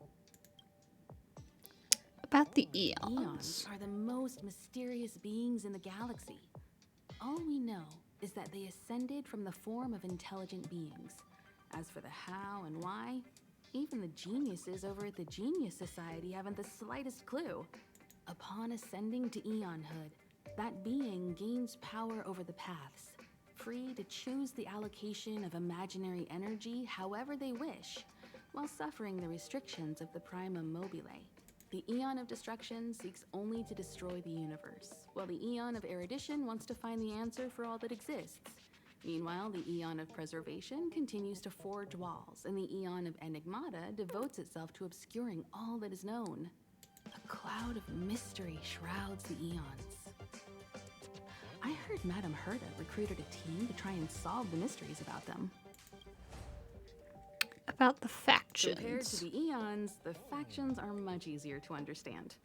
About the Eons. Eons are the most mysterious beings in the galaxy. All we know is that they ascended from the form of intelligent beings. As for the how and why, even the geniuses over at the Genius Society haven't the slightest clue. Upon ascending to Eonhood, that being gains power over the paths, free to choose the allocation of imaginary energy however they wish, while suffering the restrictions of the Prima Mobile. The Eon of Destruction seeks only to destroy the universe, while the Eon of Erudition wants to find the answer for all that exists. Meanwhile, the Eon of Preservation continues to forge walls, and the Eon of Enigmata devotes itself to obscuring all that is known. A cloud of mystery shrouds the Eons. I heard Madame Herta recruited a team to try and solve the mysteries about them. About the Compared to factions. the Eons, the factions are much easier to understand.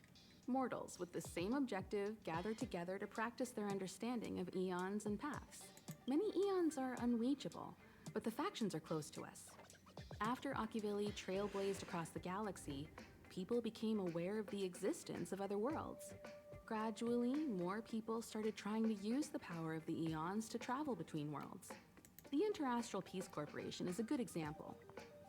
Mortals with the same objective gather together to practice their understanding of eons and paths. Many eons are unreachable, but the factions are close to us. After Akivili trailblazed across the galaxy, people became aware of the existence of other worlds. Gradually, more people started trying to use the power of the eons to travel between worlds. The Interastral Peace Corporation is a good example.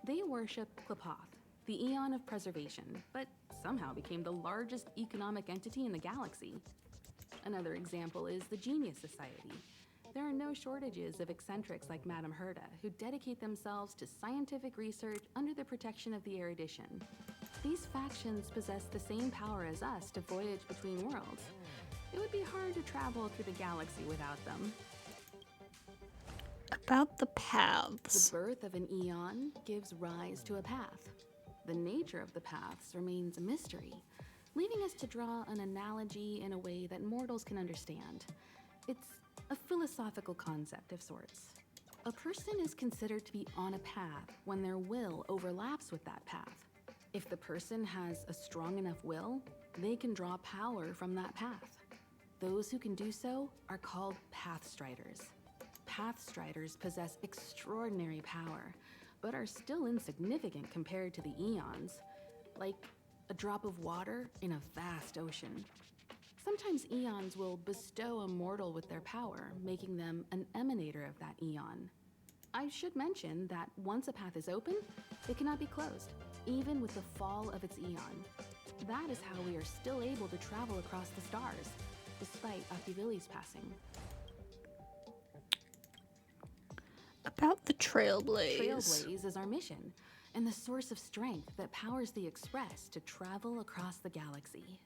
They worship Klapoth, the Eon of Preservation, but somehow became the largest economic entity in the galaxy. Another example is the Genius Society. There are no shortages of eccentrics like Madame Herta who dedicate themselves to scientific research under the protection of the Erudition. These factions possess the same power as us to voyage between worlds. It would be hard to travel through the galaxy without them. About the The paths. birth of an eon gives rise to a path. The nature of the paths remains a mystery, leaving us to draw an analogy in a way that mortals can understand. It's a philosophical concept of sorts. A person is considered to be on a path when their will overlaps with that path. If the person has a strong enough will, they can draw power from that path. Those who can do so are called Pathstriders. Pathstriders possess extraordinary power, but are still insignificant compared to the eons, like a drop of water in a vast ocean. Sometimes eons will bestow a mortal with their power, making them an emanator of that eon. I should mention that once a path is open, it cannot be closed, even with the fall of its eon. That is how we are still able to travel across the stars, despite Akivili's passing. About the Trailblaze. Trailblaze is our mission, and the source of strength that powers the Express to travel across the galaxy.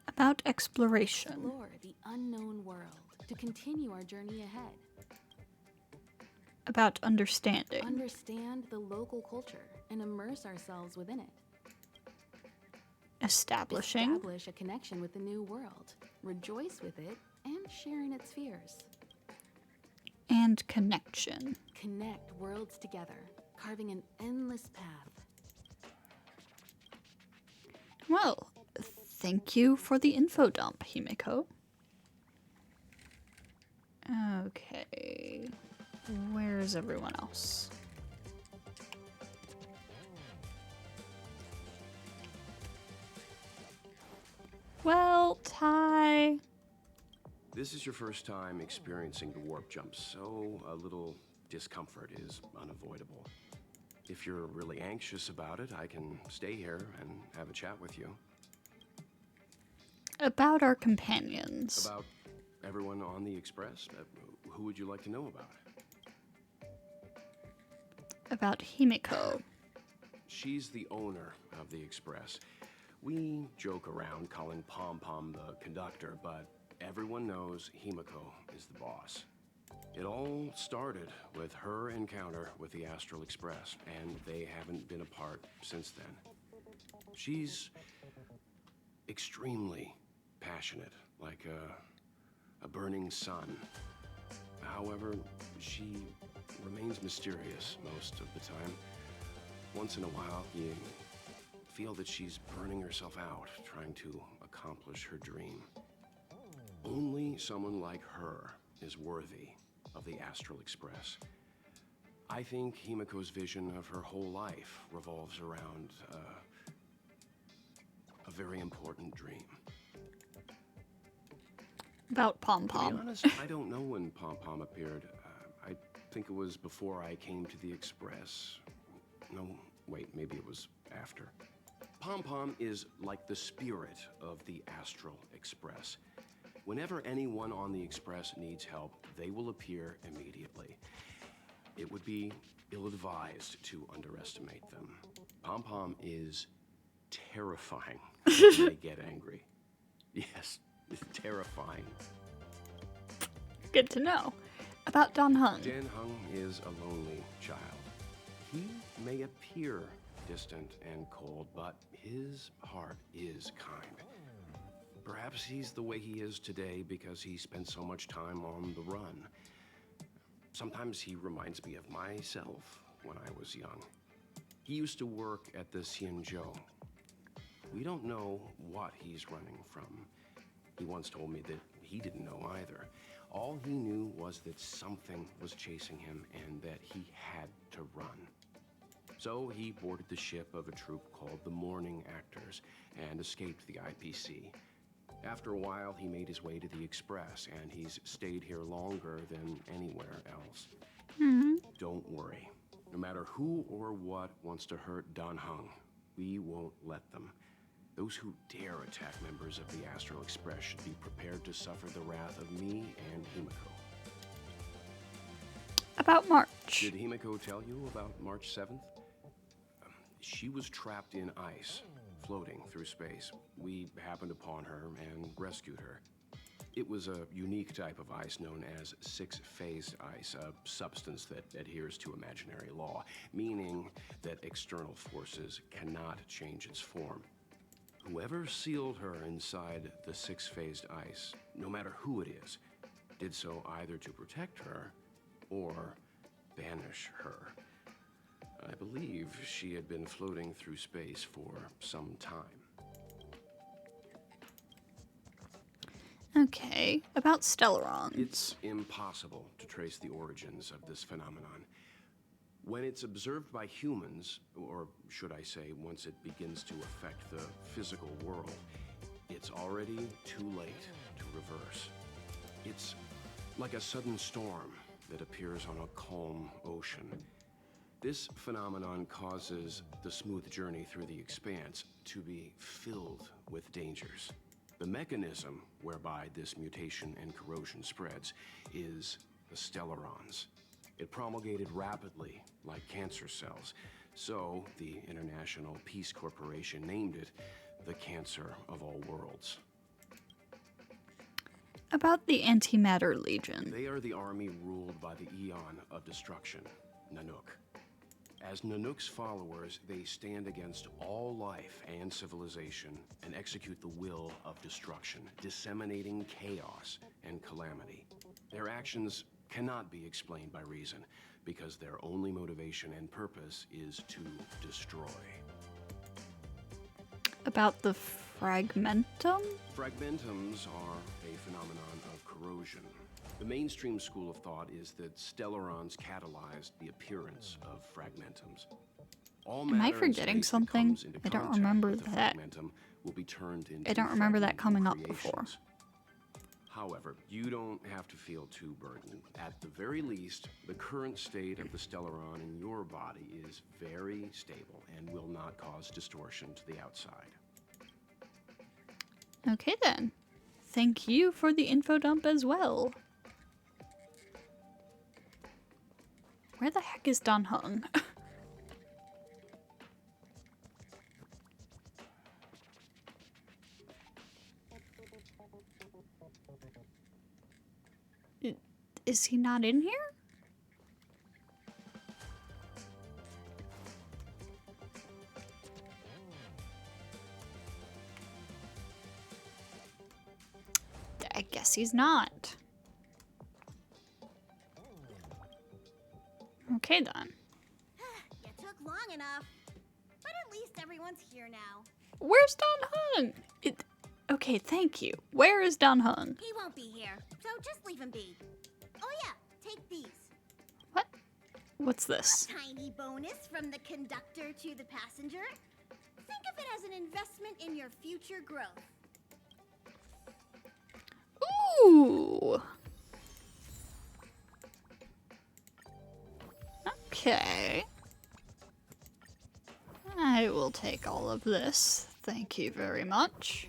About exploration. Explore the unknown world to continue our journey ahead. About understanding. Understand the local culture and immerse ourselves within it. Establishing. Establish a connection with the new world. Rejoice with it and share in its fears. And connection. Connect worlds together, carving an endless path. Well, thank you for the info dump, Himiko. Okay. Where's everyone else? Well, Ty. This is your first time experiencing the warp jump, so a little discomfort is unavoidable. If you're really anxious about it, I can stay here and have a chat with you. About our companions. About everyone on the Express? Who would you like to know about? About Himiko. She's the owner of the Express. We joke around calling Pom Pom the conductor, but everyone knows Himiko is the boss. It all started with her encounter with the Astral Express, and they haven't been apart since then. She's extremely passionate, like a burning sun. However, she remains mysterious most of the time. Once in a while, you feel that she's burning herself out, trying to accomplish her dream. Only someone like her is worthy of the Astral Express. I think Himiko's vision of her whole life revolves around a very important dream. About Pom To be Pom. honest, I don't know when Pom Pom appeared. I think it was before I came to the Express. No, wait, maybe it was after. Pom Pom is like the spirit of the Astral Express. Whenever anyone on the Express needs help, they will appear immediately. It would be ill-advised to underestimate them. Pom Pom is terrifying when they get angry. Yes, it's terrifying. Good to know. About Dan Heng. Dan Heng is a lonely child. He may appear distant and cold, but his heart is kind. Perhaps he's the way he is today because he spent so much time on the run. Sometimes he reminds me of myself when I was young. He used to work at the Xianzhou. We don't know what he's running from. He once told me that he didn't know either. All he knew was that something was chasing him and that he had to run. So he boarded the ship of a troupe called the Morning Actors and escaped the IPC. After a while, he made his way to the Express, and he's stayed here longer than anywhere else. Don't worry. No matter who or what wants to hurt Dan Heng, we won't let them. Those who dare attack members of the Astral Express should be prepared to suffer the wrath of me and Himiko. About March. Did Himiko tell you about March 7th? She was trapped in ice, floating through space. We happened upon her and rescued her. It was a unique type of ice known as six-phased ice, a substance that adheres to imaginary law, meaning that external forces cannot change its form. Whoever sealed her inside the six-phased ice, no matter who it is, did so either to protect her or banish her. I believe she had been floating through space for some time. Okay, about Stellarons. It's impossible to trace the origins of this phenomenon. When it's observed by humans, or should I say, once it begins to affect the physical world, it's already too late to reverse. It's like a sudden storm that appears on a calm ocean. This phenomenon causes the smooth journey through the expanse to be filled with dangers. The mechanism whereby this mutation and corrosion spreads is the Stellarons. It promulgated rapidly, like cancer cells, so the International Peace Corporation named it the Cancer of All Worlds. About the Antimatter Legion. They are the army ruled by the Eon of Destruction, Nanook. As Nanook's followers, they stand against all life and civilization and execute the will of destruction, disseminating chaos and calamity. Their actions cannot be explained by reason, because their only motivation and purpose is to destroy. About the Fragmentum? Fragmentums are a phenomenon of corrosion. The mainstream school of thought is that Stellarons catalyzed the appearance of fragmentums. All Am I matter in forgetting space that something? comes into I don't contact remember with a that. fragmentum will be turned into I don't remember that fragmental coming up before. creations. However, you don't have to feel too burdened. At the very least, the current state of the Stellaron in your body is very stable and will not cause distortion to the outside. Okay then. Thank you for the info dump as well. Where the heck is Dan Heng? Is he not in here? I guess he's not. Okay then. You took long enough. But at least everyone's here now. Where's Dan Heng? Okay, thank you. Where is Dan Heng? He won't be here, so just leave him be. Oh yeah, take these. What? What's this? Tiny bonus from the conductor to the passenger. Think of it as an investment in your future growth. Ooh. Okay. I will take all of this. Thank you very much.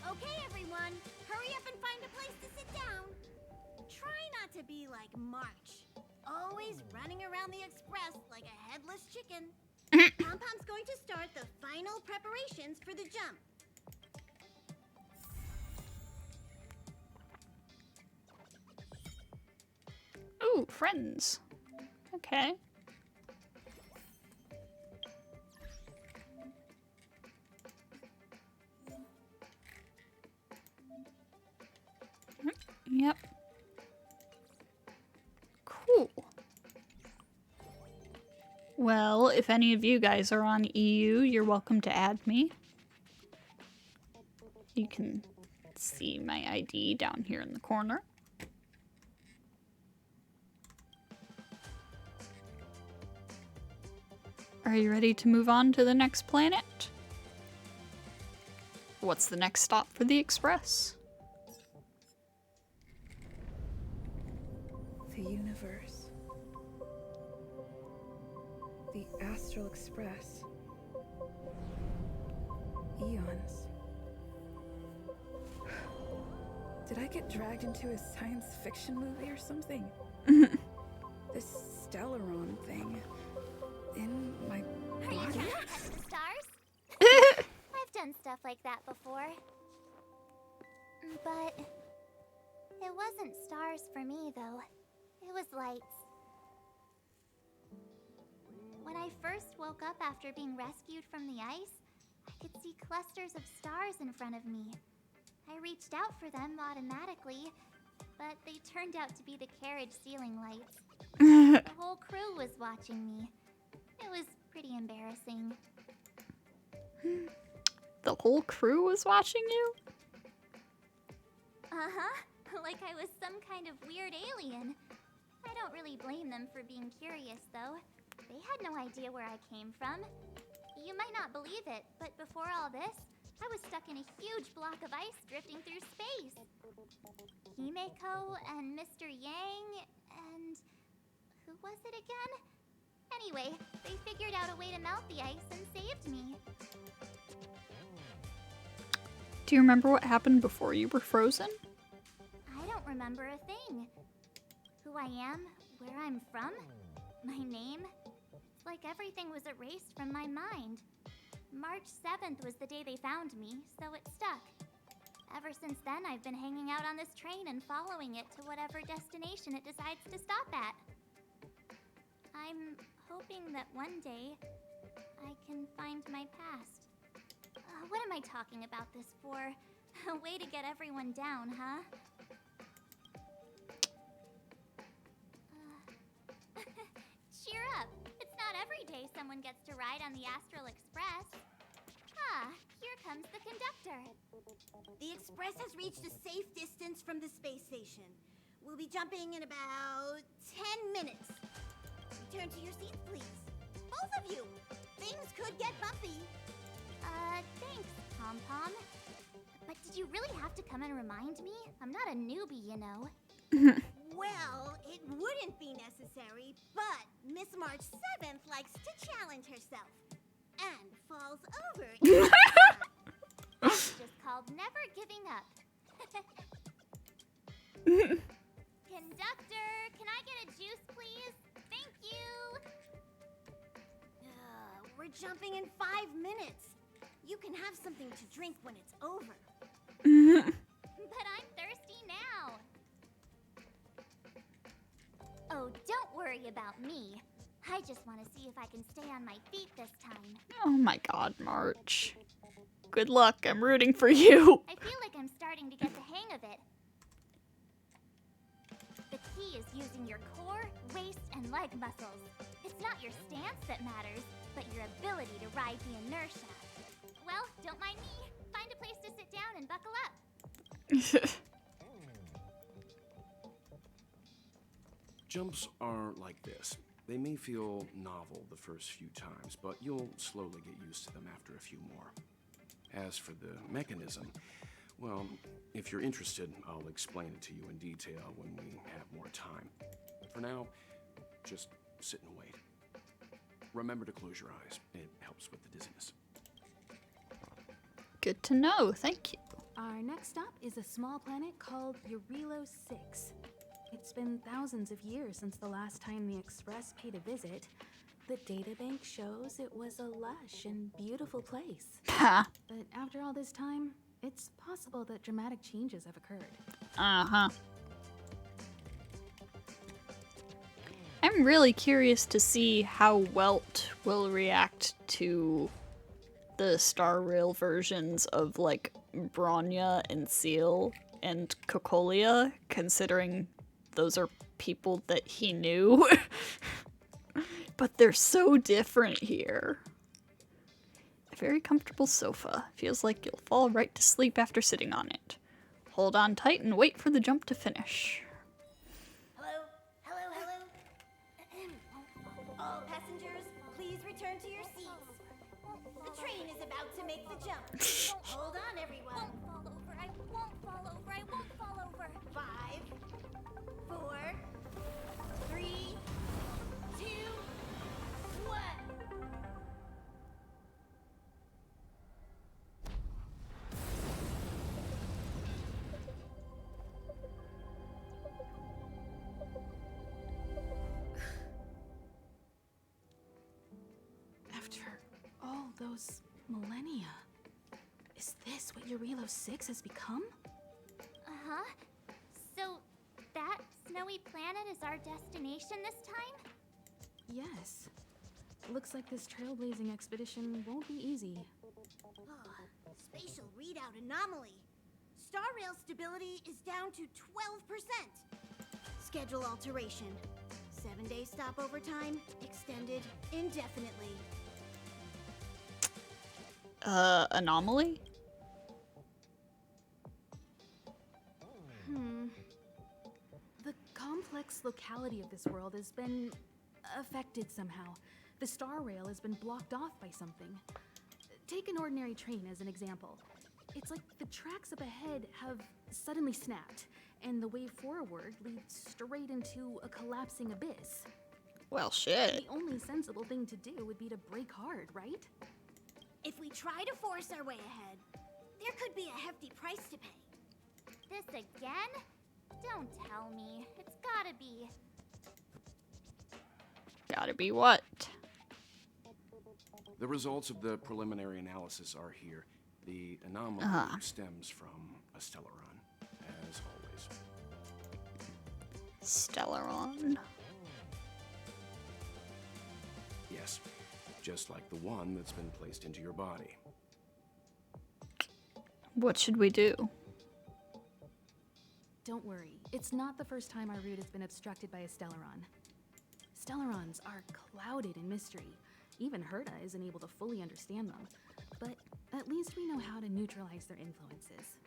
Okay, everyone, to be like March. Always running around the express like a headless chicken. Pom-Pom's going to start the final preparations for the jump. Ooh, friends. Okay. Yep. Cool. Well, if any of you guys are on EU, you're welcome to add me. You can see my ID down here in the corner. Are you ready to move on to the next planet? What's the next stop for the Express? The universe. The Astral Express. Eons. Did I get dragged into a science fiction movie or something? This Stellaron thing. In my Are you body? trying to touch the stars? I've done stuff like that before. But it wasn't stars for me, though. It was lights. When I first woke up after being rescued from the ice, I could see clusters of stars in front of me. I reached out for them automatically, but they turned out to be the carriage ceiling lights. The whole crew was watching me. It was pretty embarrassing. The whole crew was watching you? Uh-huh. Like I was some kind of weird alien. I don't really blame them for being curious, though. They had no idea where I came from. You might not believe it, but before all this, I was stuck in a huge block of ice drifting through space. Himeko and Mr. Yang and... who was it again? Anyway, they figured out a way to melt the ice and saved me. Do you remember what happened before you were frozen? I don't remember a thing. Who I am, where I'm from, my name. It's like everything was erased from my mind. March 7th was the day they found me, so it stuck. Ever since then, I've been hanging out on this train and following it to whatever destination it decides to stop at. I'm hoping that one day I can find my past. What am I talking about this for? A way to get everyone down, huh? Cheer up! It's not every day someone gets to ride on the Astral Express. Ah, here comes the conductor. The Express has reached a safe distance from the space station. We'll be jumping in about 10 minutes. Return to your seats, please. Both of you! Things could get bumpy. Thanks, Pom-Pom. But did you really have to come and remind me? I'm not a newbie, you know. Well, it wouldn't be necessary, but Miss March 7th likes to challenge herself. And falls over. That's just called never giving up. Conductor, can I get a juice, please? Thank you! We're jumping in 5 minutes. You can have something to drink when it's over. But I'm thirsty now. Oh, don't worry about me. I just want to see if I can stay on my feet this time. Oh my god, March. Good luck, I'm rooting for you. I feel like I'm starting to get the hang of it. The key is using your core, waist, and leg muscles. It's not your stance that matters, but your ability to ride the inertia. Well, don't mind me. Find a place to sit down and buckle up. Jumps are like this. They may feel novel the first few times, but you'll slowly get used to them after a few more. As for the mechanism, well, if you're interested, I'll explain it to you in detail when we have more time. For now, just sit and wait. Remember to close your eyes. It helps with the dizziness. Good to know, thank you. Our next stop is a small planet called Eurilo 6. It's been thousands of years since the last time the Express paid a visit. The databank shows it was a lush and beautiful place. Ha. But after all this time, it's possible that dramatic changes have occurred. Uh-huh. I'm really curious to see how Welt will react to the Star Rail versions of, like, Bronya and Seal and Cocolia, considering those are people that he knew. But they're so different here. A very comfortable sofa. Feels like you'll fall right to sleep after sitting on it. Hold on tight and wait for the jump to finish. Hello? Hello, hello? All passengers, please return to your seats. The train is about to make the jump. Hold on, everyone. Fall over. I won't fall over. I won't fall over. 5, 4, 3, 2, 1. After all those millennia, is this what Eurilo 6 has become? Uh-huh. So, that snowy planet is our destination this time? Yes. Looks like this trailblazing expedition won't be easy. Spatial readout anomaly. Star rail stability is down to 12%. Schedule alteration. 7-day stopover time extended indefinitely. Anomaly? The complex locality of this world has been affected somehow. The star rail has been blocked off by something. Take an ordinary train as an example. It's like the tracks up ahead have suddenly snapped, and the way forward leads straight into a collapsing abyss. Well, shit. The only sensible thing to do would be to brake hard, right? If we try to force our way ahead, there could be a hefty price to pay. This again? Don't tell me. It's gotta be. Gotta be what? The results of the preliminary analysis are here. The anomaly stems from a Stellaron, as always. Stellaron. Yes, just like the one that's been placed into your body. What should we do? Don't worry, it's not the first time our route has been obstructed by a Stellaron. Stellarons are clouded in mystery. Even Herta isn't able to fully understand them. But at least we know how to neutralize their influences.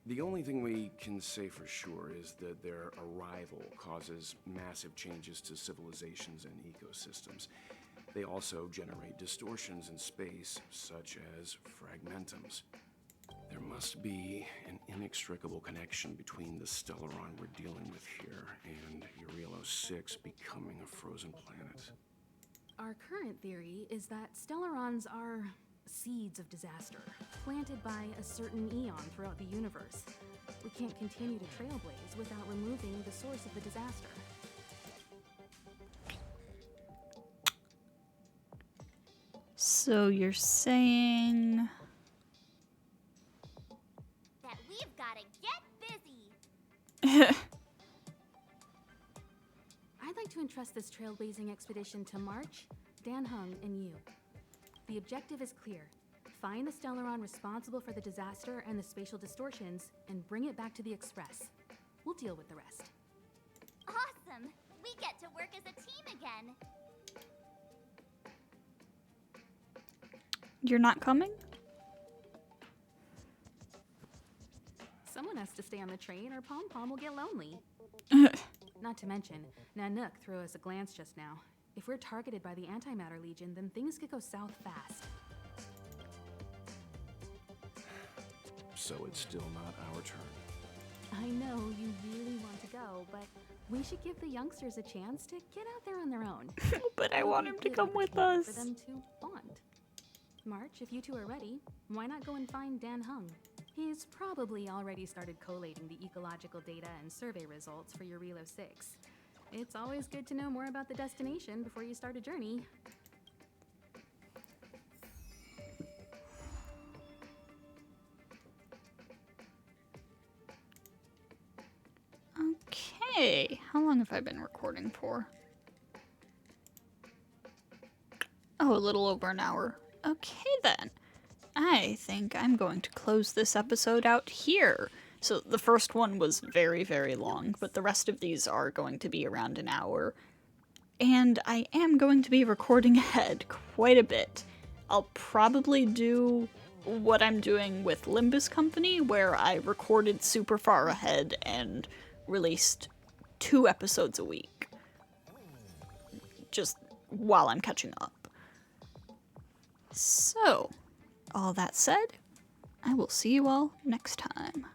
The only thing we can say for sure is that their arrival causes massive changes to civilizations and ecosystems. They also generate distortions in space, such as fragmentums. There must be an inextricable connection between the Stellaron we're dealing with here and Eurilo 6 becoming a frozen planet. Our current theory is that Stellarons are seeds of disaster, planted by a certain eon throughout the universe. We can't continue to trailblaze without removing the source of the disaster. So you're saying... That we've gotta get busy. I'd like to entrust this trailblazing expedition to March, Dan Hung, and you. The objective is clear. Find the Stellaron responsible for the disaster and the spatial distortions, and bring it back to the Express. We'll deal with the rest. Awesome! We get to work as a team again. You're not coming? Someone has to stay on the train, or Pom Pom will get lonely. Not to mention, Nanook threw us a glance just now. If we're targeted by the Antimatter Legion, then things could go south fast. So it's still not our turn. I know you really want to go, but we should give the youngsters a chance to get out there on their own. But I It'll want be him a to good come with opportunity us. For them to bond. March, if you two are ready, why not go and find Dan Hung? He's probably already started collating the ecological data and survey results for your Relo 6. It's always good to know more about the destination before you start a journey. Okay, how long have I been recording for? Oh, a little over an hour. Okay then. I think I'm going to close this episode out here. So the first one was very, very long, but the rest of these are going to be around an hour. And I am going to be recording ahead quite a bit. I'll probably do what I'm doing with Limbus Company, where I recorded super far ahead and released 2 episodes a week. Just while I'm catching up. So, all that said, I will see you all next time.